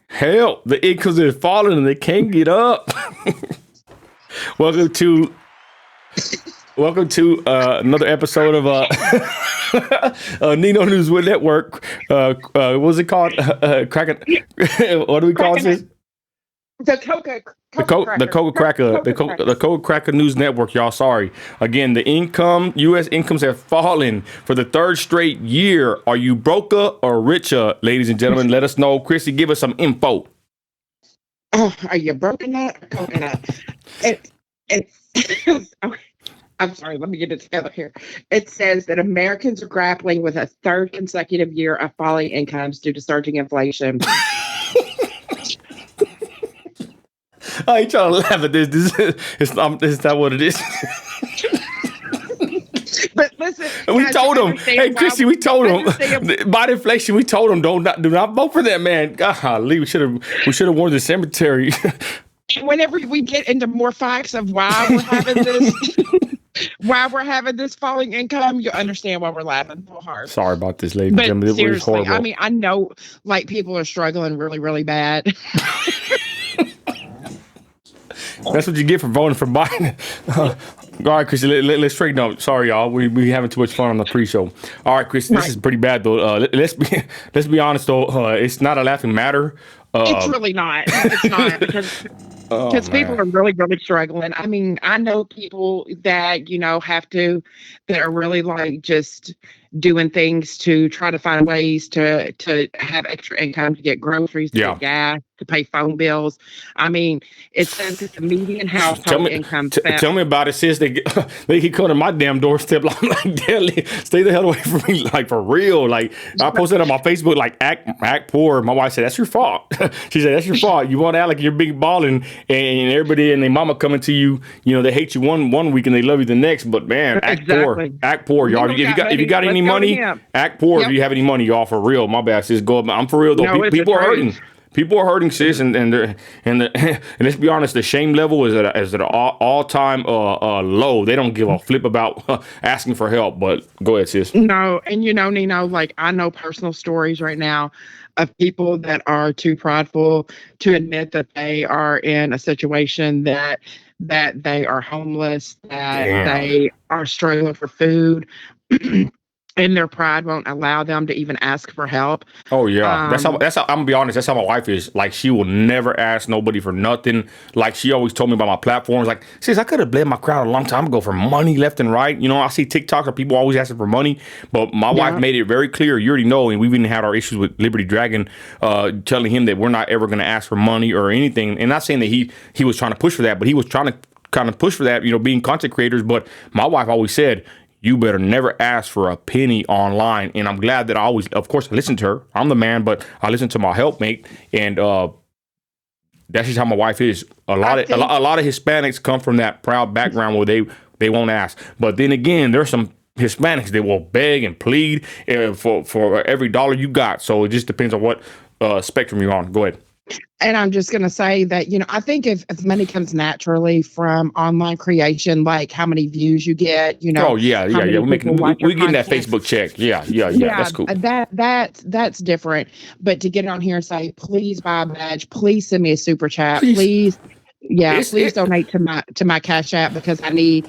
Hell, the incomes are falling and they can't get up. welcome to welcome to another episode of Nino News Network. What was it called? Cracking. What do we call this? The Coca The Coca Cracker, the Coca Cracker News Network, y'all. Sorry. Again, U.S. incomes have fallen for the third straight year. Are you broker or richer, ladies and gentlemen? Let us know. Chrissy, give us some info. Oh, are you broken up or coconut? It's okay. I'm sorry, let me get it together here. It says that Americans are grappling with a third consecutive year of falling incomes due to surging inflation. I ain't trying to laugh at this. It's not what it is. But listen, we told him, hey, Chrissy, we told him, by inflation, we told him, do not vote for that man. Golly, we should have worn the cemetery. And whenever we get into more facts of why we're having this falling income, you'll understand why we're laughing so hard. Sorry about this, ladies and gentlemen. Seriously, I mean, I know like people are struggling really, really bad. That's what you get for voting for Biden. All right, Chrissy, let's straighten up. Sorry, y'all. We having too much fun on the pre-show. All right, Chrissy, this is pretty bad though. Let's be honest though. It's not a laughing matter. It's really not. It's not because people are really, really struggling. I mean, I know people that that are really like just doing things to try to find ways to have extra income to get groceries, to get gas, to pay phone bills. I mean, it says that the median household income. Tell me about it, sis. They keep coming to my damn doorstep. I'm like, Deli, stay the hell away from me, like for real. Like I posted on my Facebook, like act poor. My wife said that's your fault. She said that's your fault. You want to act like you're big balling, and everybody and their mama coming to you. You know they hate you one week and they love you the next. But man, act poor, y'all. If you got any money, act poor. If you have any money, y'all, for real. My bad, sis. Go up. I'm for real though. No, people are hurting. People are hurting, sis, and let's be honest, the shame level is at an all-time low. They don't give a flip about asking for help. But go ahead, sis. No, and Nino, like I know personal stories right now of people that are too prideful to admit that they are in a situation that they are homeless, that they are struggling for food. And their pride won't allow them to even ask for help. Oh yeah, that's how. I'm gonna be honest. That's how my wife is. Like she will never ask nobody for nothing. Like she always told me about my platforms. Like, sis, I could have bled my crowd a long time ago for money left and right. I see TikToks of people always asking for money, but my wife made it very clear. You already know, and we've even had our issues with Liberty Dragon, telling him that we're not ever gonna ask for money or anything. And not saying that he was trying to push for that, but he was trying to kind of push for that. Being content creators. But my wife always said, you better never ask for a penny online. And I'm glad that I always, of course, I listen to her. I'm the man, but I listen to my helpmate. And that's just how my wife is. A lot of Hispanics come from that proud background where they won't ask. But then again, there's some Hispanics that will beg and plead for every dollar you got. So it just depends on what spectrum you're on. Go ahead. And I'm just going to say that, I think if money comes naturally from online creation, like how many views you get, Oh, yeah. We're getting that Facebook check. Yeah. That's cool. That's different. But to get on here and say, please buy a badge, please send me a super chat, please. Yeah, please donate to my Cash App because I need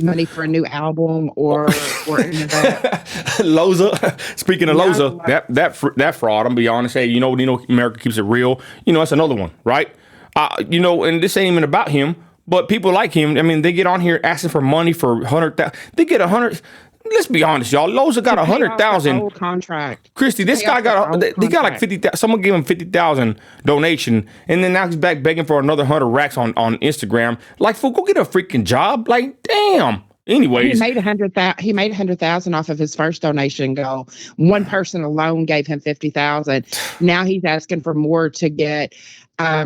money for a new album or any of that. Loza. Speaking of Loza, that fraud. I'm gonna be honest. Hey, America keeps it real. That's another one, right? And this ain't even about him, but people like him. I mean, they get on here asking for money for 100,000. They get 100. Let's be honest, y'all. Loza got 100,000 contract. Christy, this guy they got like 50,000. Someone gave him 50,000 donation, and then now he's back begging for another 100 racks on Instagram. Like, fool, go get a freaking job. Like, damn. Anyways, he made 100,000 off of his first donation goal. One person alone gave him 50,000. Now he's asking for more to get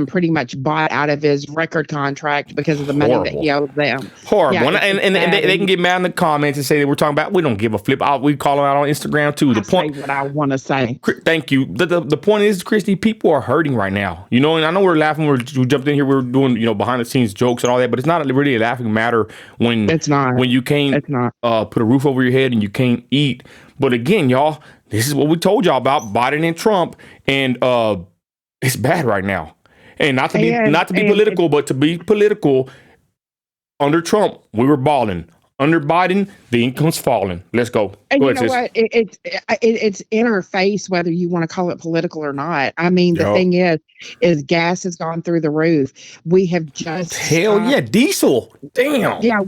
pretty much bought out of his record contract because of the money that he owes them. Horrible. Yeah, and they can get mad in the comments and say that we're talking about, we don't give a flip. We call them out on Instagram too. The point, say what I want to say. Thank you. The point is, Christy, people are hurting right now. And I know we're laughing. We jumped in here. We're doing behind the scenes jokes and all that, but it's not really a laughing matter when it's not. When you can't put a roof over your head and you can't eat. But again, y'all, this is what we told y'all about Biden and Trump and It's bad right now. And not to be And political, but to be political, under Trump, we were balling. Under Biden, the income's falling. Let's go. And Go you ahead, know sis. what? It's in our face whether you want to call it political or not. I mean, the Yo. thing is gas has gone through the roof. We have just Hell yeah, stopped. diesel. Damn. Yeah,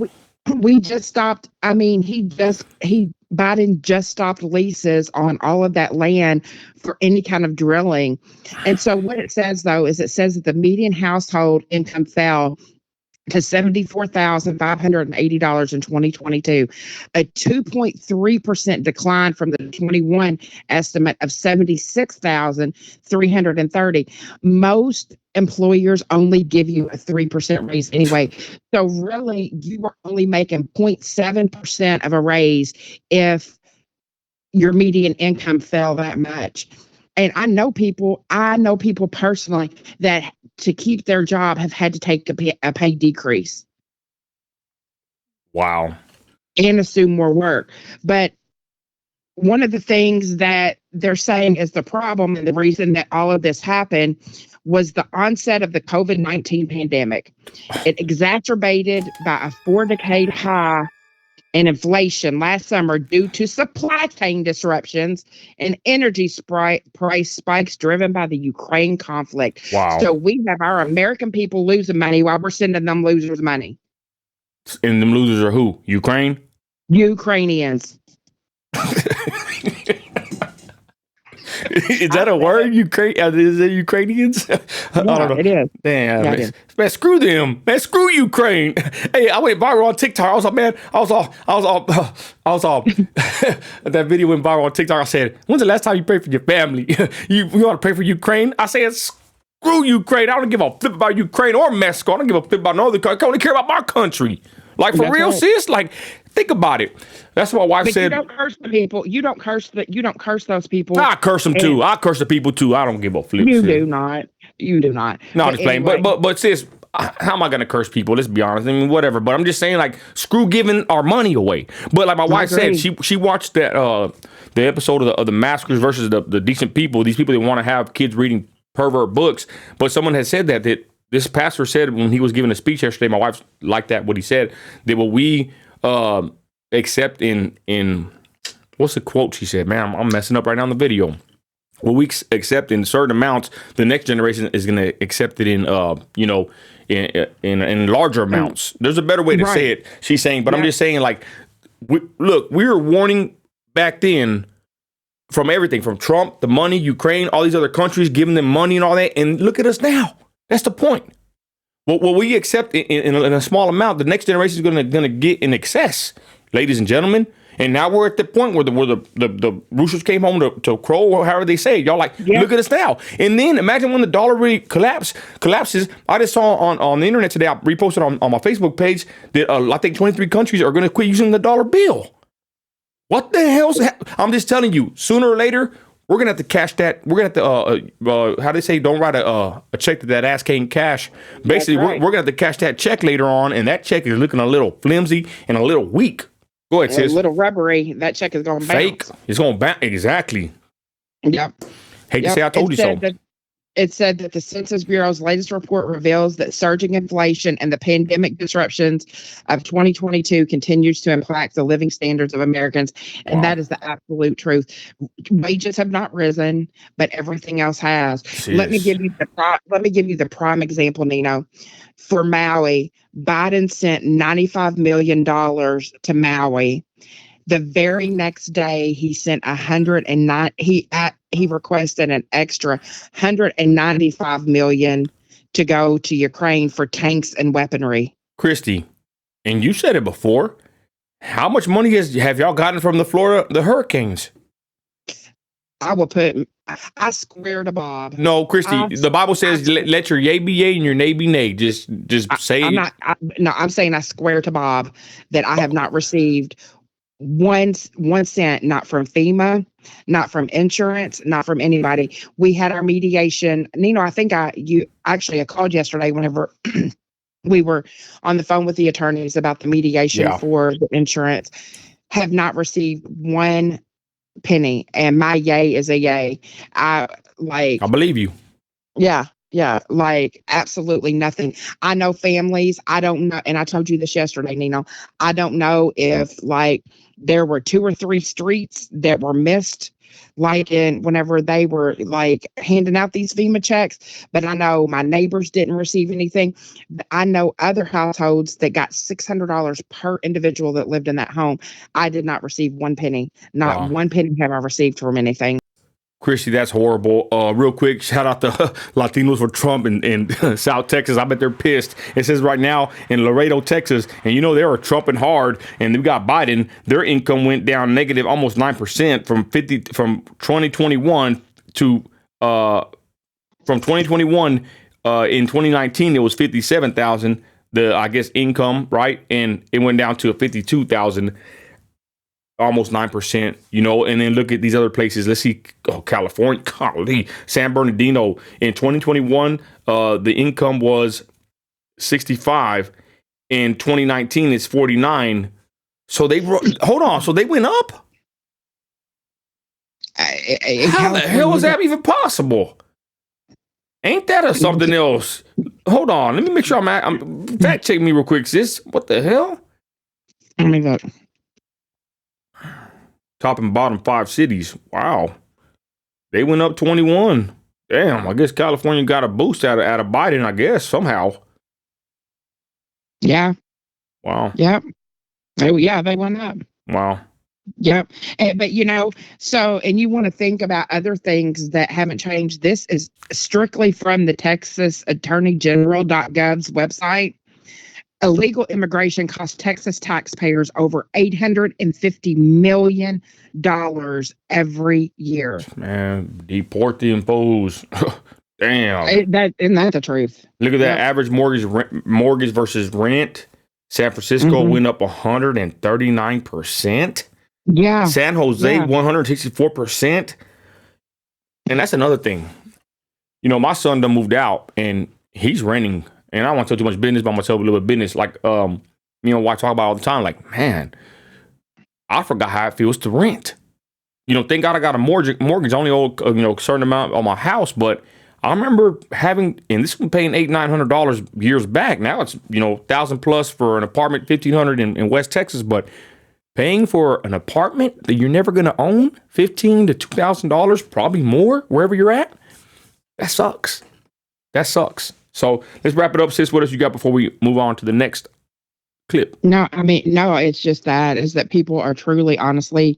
we just stopped. I mean, Biden just stopped leases on all of that land for any kind of drilling. And so what it says though is it says that the median household income fell to $74,580 in 2022, a 2.3% decline from the 21 estimate of 76,330. Most employers only give you a 3% raise anyway. So really, you are only making 0.7% of a raise if your median income fell that much. And I know people personally that to keep their job have had to take a pay decrease Wow. and assume more work. But one of the things that they're saying is the problem and the reason that all of this happened was the onset of the COVID-19 pandemic. It exacerbated by a 4-decade high in inflation last summer due to supply chain disruptions and energy price spikes driven by the Ukraine conflict. Wow. So we have our American people losing money while we're sending them losers money. And them losers are who? Ukraine? Ukrainians. Is that a word? Is it Ukrainians? I don't know. It is. Damn, Yeah, man, screw them. Man, screw Ukraine. Hey, I went viral on TikTok. I was like, man, I was all that video went viral on TikTok. I said, when's the last time you prayed for your family? you want to pray for Ukraine? I said, screw Ukraine. I don't give a flip about Ukraine or Mexico. I don't give a flip about no other country. I only care about my country. Like, for real, right. Sis? Like, think about it. That's what my wife said. You don't curse the people. You don't curse those people. I curse them too. I curse the people too. I don't give a flip. You do not. You do not. No, I'm just playing. But sis, how am I gonna curse people? Let's be honest. I mean, whatever. But I'm just saying, like, screw giving our money away. But like my wife said, she watched that the episode of the maskers versus the decent people. These people that want to have kids reading pervert books. But someone had said that this pastor said when he was giving a speech yesterday. My wife liked that what he said. That what we accept in what's the quote she said? Man, I'm messing up right now in the video. What we accept in certain amounts, the next generation is going to accept it in in larger amounts. There's a better way to say it. She's saying, but I'm just saying, like, we were warning back then from everything, from Trump, the money, Ukraine, all these other countries giving them money and all that, and look at us now. That's the point. What we accept in a small amount, the next generation is going to get in excess, ladies and gentlemen. And now we're at the point where the roosters came home to crow, or however they say it. Y'all like, look at us now. And then imagine when the dollar really collapses. I just saw on the internet today, I reposted on my Facebook page that I think 23 countries are going to quit using the dollar bill. What the hell's I'm just telling you, sooner or later, we're going to have to cash that. We're going to have to, how they say, don't write a check that ass can't cash. Basically, we're going to have to cash that check later on, and that check is looking a little flimsy and a little weak. Go ahead, sis. A little rubbery. That check is going to bounce. Fake. It's going to bounce. Exactly. Yep. Hate to say I told you so. It said that the Census Bureau's latest report reveals that surging inflation and the pandemic disruptions of 2022 continues to impact the living standards of Americans. And that is the absolute truth. Wages have not risen, but everything else has. Jeez. Let me give you the prime example, Nino. For Maui, Biden sent $95 million to Maui. The very next day, he sent 109. He requested an extra 195 million to go to Ukraine for tanks and weaponry. Christy, and you said it before. How much money have y'all gotten from the hurricanes? I swear to Bob. No, Christy, the Bible says let your yea be yea and your nay be nay. Just say it. I'm saying I swear to Bob that I have not received one cent, not from FEMA, not from insurance, not from anybody. We had our mediation. Nino, I think I called yesterday whenever we were on the phone with the attorneys about the mediation for the insurance. Have not received one penny, and my yay is a yay. I believe you. Yeah, yeah, like absolutely nothing. I know families, I don't know, and I told you this yesterday, Nino. I don't know if like there were two or three streets that were missed, like in whenever they were like handing out these FEMA checks, but I know my neighbors didn't receive anything. But I know other households that got $600 per individual that lived in that home. I did not receive one penny. Not Wow. one penny have I received from anything. Christy, that's horrible. Real quick, shout out to Latinos for Trump in South Texas. I bet they're pissed. It says right now in Laredo, Texas, and you know they were trumping hard, and we got Biden. Their income went down negative almost 9% from 2021 to from 2021 in 2019 it was 57,000. The I guess income, right, and it went down to 52,000. Almost 9%, you know, and then look at these other places. Let's see, California, golly, San Bernardino in 2021, the income was 65. In 2019, it's 49. So hold on, so they went up? How the hell is that even possible? Ain't that something else? Hold on, let me make sure I'm fact check me real quick, sis. What the hell? Oh my God. Top and bottom 5 cities. Wow. They went up 21. Damn, I guess California got a boost out of Biden, I guess, somehow. Yeah. Wow. Yep. Oh, yeah, they went up. Wow. Yep. But you know, and you want to think about other things that haven't changed. This is strictly from the Texas Attorney General.gov's website. Illegal immigration costs Texas taxpayers over $850 million every year. Man, deport the impose. Damn. Isn't that the truth? Look at that. Yep. Average mortgage versus rent. San Francisco went up 139%. Yeah. San Jose, 164%. And that's another thing. You know, my son done moved out and he's renting. And I don't want to tell too much business, but I'm going to tell a little bit of business. Like, you know, what I talk about all the time. Like, man, I forgot how it feels to rent. You know, thank God I got a mortgage. I only owe, you know, a certain amount on my house. But I remember having, and this was paying $800-900 years back. Now it's, you know, $1,000+ for an apartment, $1,500 in West Texas. But paying for an apartment that you're never going to own, $1,500 to $2,000, probably more, wherever you're at, that sucks. That sucks. So let's wrap it up, sis. What else you got before we move on to the next clip? No, it's just that people are truly, honestly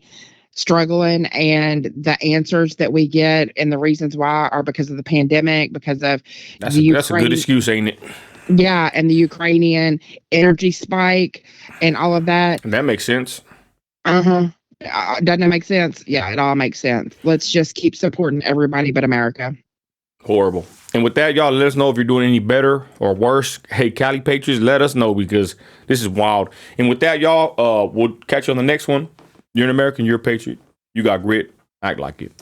struggling, and the answers that we get and the reasons why are because of the pandemic, because of that's a good excuse, ain't it? Yeah, and the Ukrainian energy spike and all of that. And that makes sense. Doesn't it make sense? Yeah, it all makes sense. Let's just keep supporting everybody but America. Horrible. And with that, y'all, let us know if you're doing any better or worse. Hey, Cali Patriots, let us know because this is wild. And with that, y'all, we'll catch you on the next one. You're an American, you're a Patriot. You got grit. Act like it.